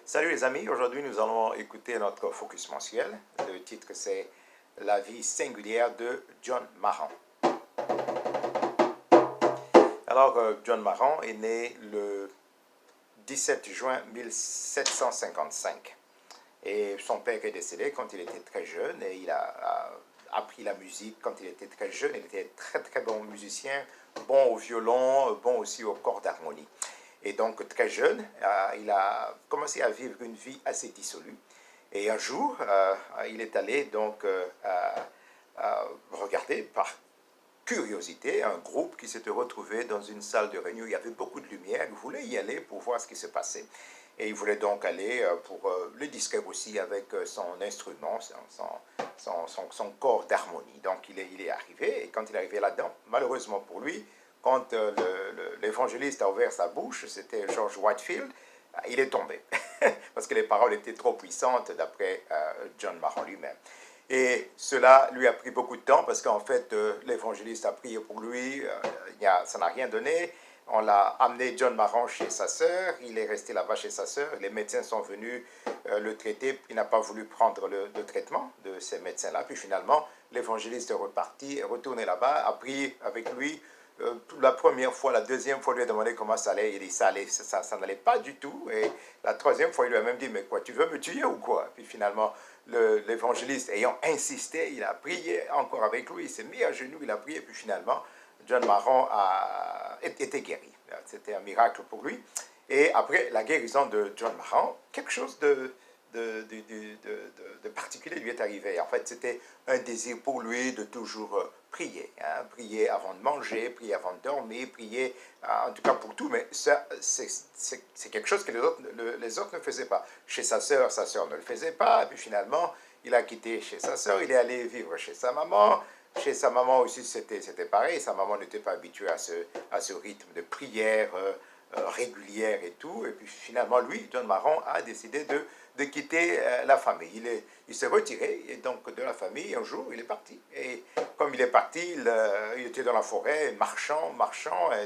Salut les amis, aujourd'hui nous allons écouter notre focus mensuel. Le titre c'est La vie singulière de John Mahan. Alors John Mahan est né le 17 juin 1755 et son père est décédé quand il était très jeune et il a appris la musique quand il était très jeune. Il était très bon musicien, bon au violon, bon aussi au corps d'harmonie. Et donc, très jeune, il a commencé à vivre une vie assez dissolue. Et un jour, il est allé donc regarder par curiosité un groupe qui s'était retrouvé dans une salle de réunion. Il y avait beaucoup de lumière. Il voulait y aller pour voir ce qui se passait. Et il voulait donc aller pour le distraire aussi avec son instrument, son corps d'harmonie. Donc, il est arrivé. Et quand il est arrivé là-dedans, malheureusement pour lui, quand l'évangéliste a ouvert sa bouche, c'était George Whitefield, il est tombé, parce que les paroles étaient trop puissantes d'après John Mahan lui-même. Et cela lui a pris beaucoup de temps, parce qu'en fait, l'évangéliste a prié pour lui, ça n'a rien donné. On l'a amené, John Mahan, chez sa sœur, il est resté là-bas chez sa sœur, les médecins sont venus le traiter, il n'a pas voulu prendre le traitement de ces médecins-là, puis finalement, l'évangéliste est reparti, est retourné là-bas, a prié avec lui. La première fois, la deuxième fois, il lui a demandé comment ça allait. Il dit ça n'allait pas du tout. Et la troisième fois, il lui a même dit, mais quoi, tu veux me tuer ou quoi? Puis finalement, l'évangéliste ayant insisté, il a prié encore avec lui. Il s'est mis à genoux, il a prié. Puis finalement, John Mahan était guéri. C'était un miracle pour lui. Et après la guérison de John Mahan, quelque chose de particulier lui est arrivé. En fait, c'était un désir pour lui de toujours prier. Hein, prier avant de manger, prier avant de dormir, prier en tout cas pour tout. Mais c'est quelque chose que les autres ne faisaient pas. Chez sa sœur ne le faisait pas. Et puis finalement, il a quitté chez sa sœur, il est allé vivre chez sa maman. Chez sa maman aussi, c'était pareil. Sa maman n'était pas habituée à ce rythme de prière régulière et tout. Et puis finalement, lui, John Mahan, a décidé de quitter la famille. Il s'est retiré et donc de la famille. Un jour, il est parti. Et comme il est parti, il était dans la forêt, marchant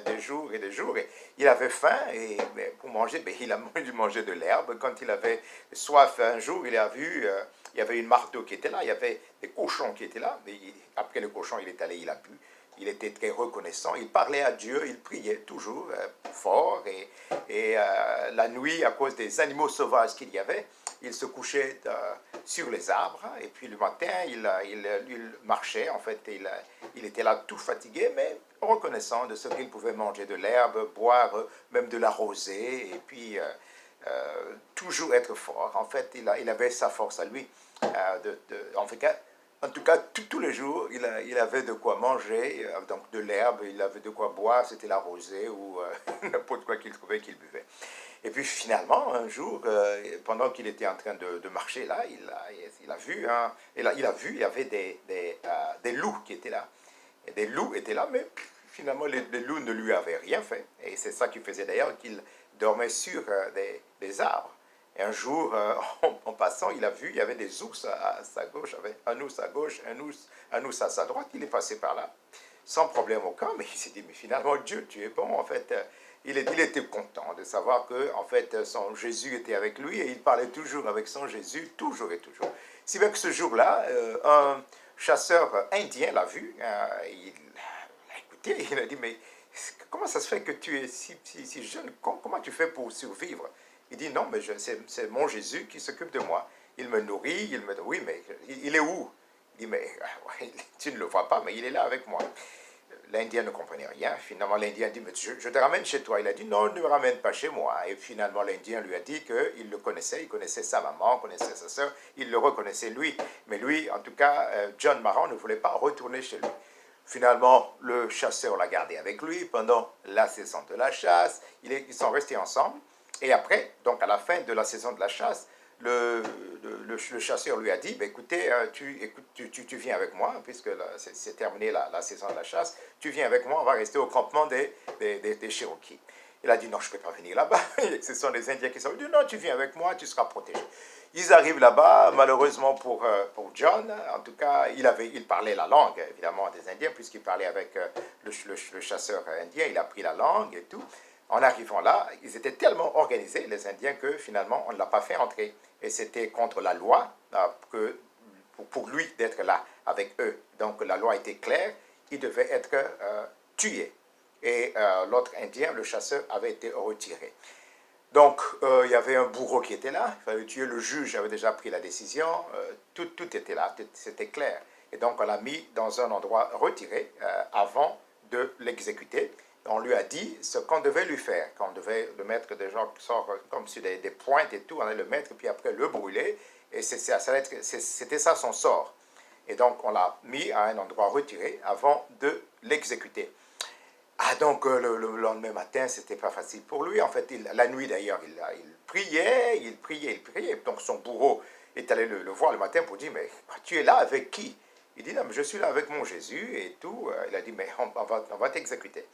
des jours et des jours. Et il avait faim et pour manger, il a mangé de l'herbe. Quand il avait soif un jour, il a vu, il y avait une mare d'eau qui était là, il y avait des cochons qui étaient là. Mais après le cochon, il est allé, il a bu. Il était très reconnaissant, il parlait à Dieu, il priait toujours fort. Et la nuit, à cause des animaux sauvages qu'il y avait, il se couchait sur les arbres. Et puis le matin, il marchait. En fait, il était là tout fatigué, mais reconnaissant de ce qu'il pouvait manger de l'herbe, boire même de la rosée. Et puis toujours être fort. En fait, il avait sa force à lui. En tout cas, tous les jours, il avait de quoi manger, donc de l'herbe, il avait de quoi boire, c'était la rosée ou n'importe quoi qu'il trouvait qu'il buvait. Et puis finalement, un jour, pendant qu'il était en train de marcher là, il a vu, il y avait des loups qui étaient là. Et des loups étaient là, mais finalement, les loups ne lui avaient rien fait. Et c'est ça qui faisait d'ailleurs qu'il dormait sur des arbres. Et un jour, en passant, il a vu, il y avait des ours à sa gauche, avec un ours à gauche, un ours à sa droite. Il est passé par là, sans problème aucun, mais il s'est dit, mais finalement, Dieu, tu es bon. En fait, il était content de savoir que, en fait, son Jésus était avec lui et il parlait toujours avec son Jésus, toujours et toujours. Si bien que ce jour-là, un chasseur indien l'a vu, il l'a écouté, il a dit, mais comment ça se fait que tu es si jeune? Comment tu fais pour survivre? Il dit, non, mais c'est mon Jésus qui s'occupe de moi. Il me nourrit, il me dit, oui, mais il est où? Il dit, mais ouais, tu ne le vois pas, mais il est là avec moi. L'Indien ne comprenait rien. Finalement, l'Indien dit, mais je te ramène chez toi. Il a dit, non, ne me ramène pas chez moi. Et finalement, l'Indien lui a dit qu'il le connaissait. Il connaissait sa maman, connaissait sa sœur. Il le reconnaissait lui. Mais lui, en tout cas, John Mahan ne voulait pas retourner chez lui. Finalement, le chasseur l'a gardé avec lui pendant la saison de la chasse. Ils sont restés ensemble. Et après, donc à la fin de la saison de la chasse, le chasseur lui a dit, écoutez, tu viens avec moi, puisque c'est terminé la saison de la chasse, tu viens avec moi, on va rester au campement des Cherokees. Il a dit, non, je ne peux pas venir là-bas. Ce sont les Indiens qui sont venus. Non, tu viens avec moi, tu seras protégé. Ils arrivent là-bas, malheureusement pour John, en tout cas, il parlait la langue, évidemment, des Indiens, puisqu'il parlait avec le chasseur indien, il a pris la langue et tout. En arrivant là, ils étaient tellement organisés, les Indiens, que finalement, on ne l'a pas fait entrer. Et c'était contre la loi pour lui d'être là avec eux. Donc la loi était claire, il devait être tué. Et l'autre Indien, le chasseur, avait été retiré. Donc, il y avait un bourreau qui était là, il fallait tuer, le juge avait déjà pris la décision, tout était là, c'était clair. Et donc, on l'a mis dans un endroit retiré avant de l'exécuter. On lui a dit ce qu'on devait lui faire, qu'on devait le mettre des gens qui sortent comme sur des pointes et tout, on allait le mettre, puis après le brûler, et c'était ça son sort. Et donc, on l'a mis à un endroit retiré avant de l'exécuter. Ah, donc le lendemain matin, c'était pas facile pour lui. En fait, la nuit d'ailleurs, il priait, il priait, il priait. Donc son bourreau est allé le voir le matin pour dire, mais tu es là avec qui? Il dit, non, mais je suis là avec mon Jésus et tout. Il a dit, mais on va t'exécuter.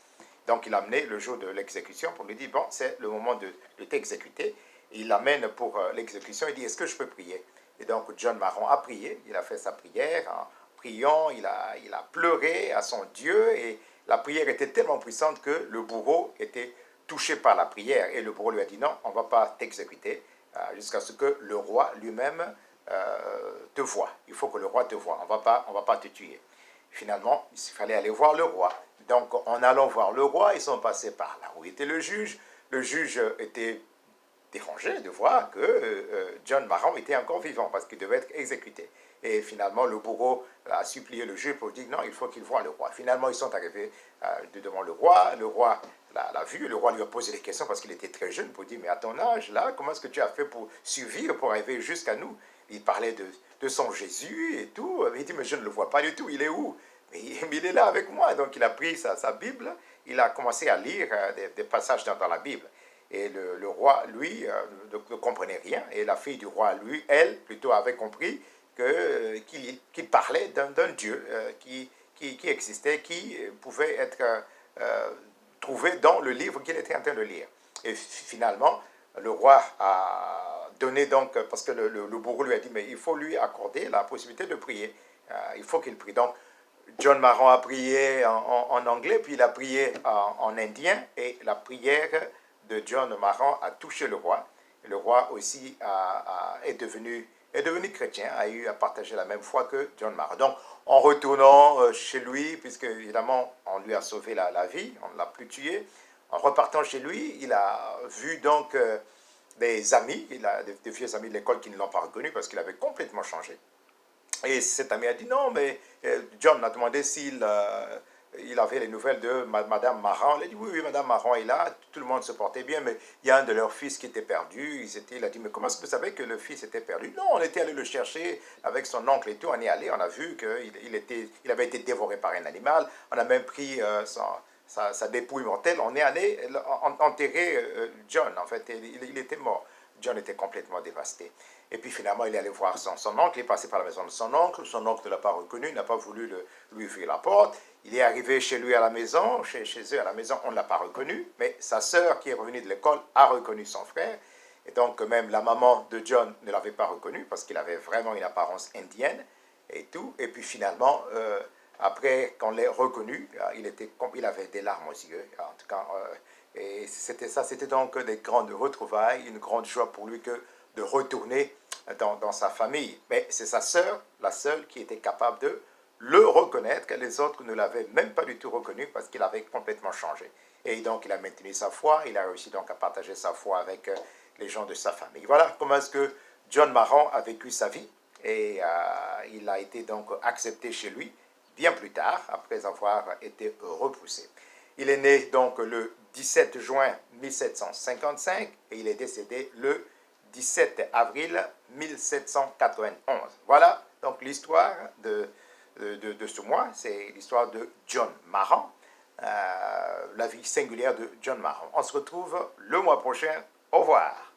Donc il a amené le jour de l'exécution pour lui dire, bon, c'est le moment de t'exécuter. Il l'amène pour l'exécution, il dit, est-ce que je peux prier? Et donc John Marron a prié, il a fait sa prière, en priant, il a pleuré à son Dieu, et la prière était tellement puissante que le bourreau était touché par la prière, et le bourreau lui a dit, non, on ne va pas t'exécuter jusqu'à ce que le roi lui-même te voie. Il faut que le roi te voie, on va pas te tuer. Finalement, il fallait aller voir le roi. Donc, en allant voir le roi, ils sont passés par là où était le juge. Le juge était dérangé de voir que John Marron était encore vivant parce qu'il devait être exécuté. Et finalement, le bourreau a supplié le juge pour dire non, il faut qu'il voie le roi. Finalement, ils sont arrivés devant le roi l'a vu, le roi lui a posé des questions parce qu'il était très jeune pour dire mais à ton âge, là, comment est-ce que tu as fait pour survivre, pour arriver jusqu'à nous? Il parlait de son Jésus et tout. Il dit mais je ne le vois pas du tout, il est où? Mais il est là avec moi. Donc il a pris sa Bible, il a commencé à lire des passages dans la Bible. Et le roi, lui, ne comprenait rien. Et la fille du roi, lui, elle, plutôt avait compris qu'il parlait d'un Dieu qui existait, qui pouvait être trouvé dans le livre qu'il était en train de lire. Et finalement, le roi a donné donc, parce que le bourreau lui a dit, mais il faut lui accorder la possibilité de prier. Il faut qu'il prie. Donc, John Marron a prié en anglais, puis il a prié en indien, et la prière de John Marron a touché le roi. Et le roi aussi est devenu chrétien, a partagé la même foi que John Marron. Donc, en retournant chez lui, puisque évidemment, on lui a sauvé la vie, on ne l'a plus tué, en repartant chez lui, il a vu donc des amis, il a des vieux amis de l'école qui ne l'ont pas reconnu parce qu'il avait complètement changé. Et cet ami a dit non, mais John a demandé s'il il avait les nouvelles de Madame Marron. Il a dit oui, Madame Marron est là, tout le monde se portait bien, mais il y a un de leurs fils qui était perdu. Il a dit mais comment est-ce que vous savez que le fils était perdu? Non, on était allé le chercher avec son oncle et tout, on est allé, on a vu qu'il avait été dévoré par un animal, on a même pris sa dépouille mortelle, on est allé enterrer John, en fait, il était mort. John était complètement dévasté. Et puis finalement, il est allé voir son oncle, il est passé par la maison de son oncle ne l'a pas reconnu, il n'a pas voulu lui ouvrir la porte. Il est arrivé chez lui à la maison, chez eux à la maison, on ne l'a pas reconnu, mais sa sœur qui est revenue de l'école a reconnu son frère. Et donc même la maman de John ne l'avait pas reconnu parce qu'il avait vraiment une apparence indienne et tout. Et puis finalement, après qu'on l'ait reconnu, il avait des larmes aux yeux. En tout cas, et c'était donc des grandes retrouvailles, une grande joie pour lui que de retourner dans sa famille. Mais c'est sa sœur, la seule, qui était capable de le reconnaître, que les autres ne l'avaient même pas du tout reconnu parce qu'il avait complètement changé. Et donc, il a maintenu sa foi, il a réussi donc à partager sa foi avec les gens de sa famille. Voilà comment est-ce que John Marron a vécu sa vie. Et il a été donc accepté chez lui bien plus tard, après avoir été repoussé. Il est né donc le 17 juin 1755 et il est décédé le 17 avril 1791. Voilà donc l'histoire de ce mois, c'est l'histoire de John Marron, la vie singulière de John Marron. On se retrouve le mois prochain. Au revoir.